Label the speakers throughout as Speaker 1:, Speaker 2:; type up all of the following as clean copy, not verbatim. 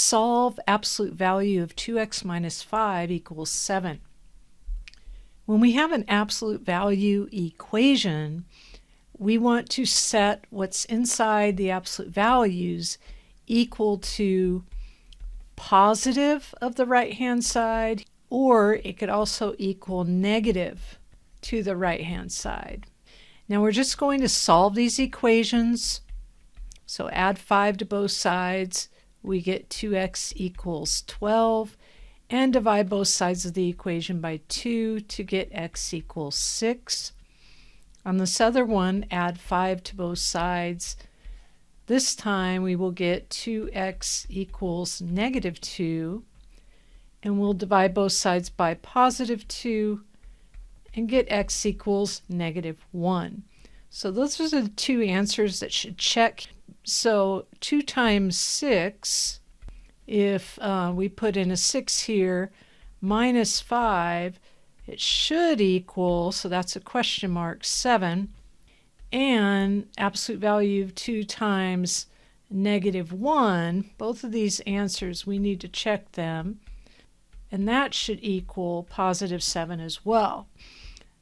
Speaker 1: solve absolute value of 2x minus 5 equals 7. When we have an absolute value equation, we want to set what's inside the absolute values equal to positive of the right-hand side, or it could also equal negative to the right-hand side. Now we're just going to solve these equations. So add 5 to both sides. We get 2x equals 12, and divide both sides of the equation by 2 to get x equals 6. On this other one, add 5 to both sides. This time we will get 2x equals negative 2, and we'll divide both sides by positive 2 and get x equals negative 1. So those are the two answers that should check. So 2 times 6, if we put in a 6 here, minus 5, it should equal, so that's a question mark, 7. And absolute value of 2 times negative 1, both of these answers, we need to check them. And that should equal positive 7 as well.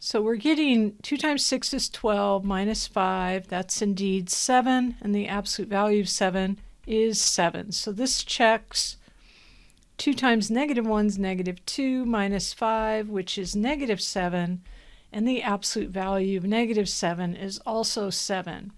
Speaker 1: So we're getting 2 times 6 is 12 minus 5. That's indeed 7. And the absolute value of 7 is 7. So this checks. 2 times negative 1 is negative 2 minus 5, which is negative 7. And the absolute value of negative 7 is also 7.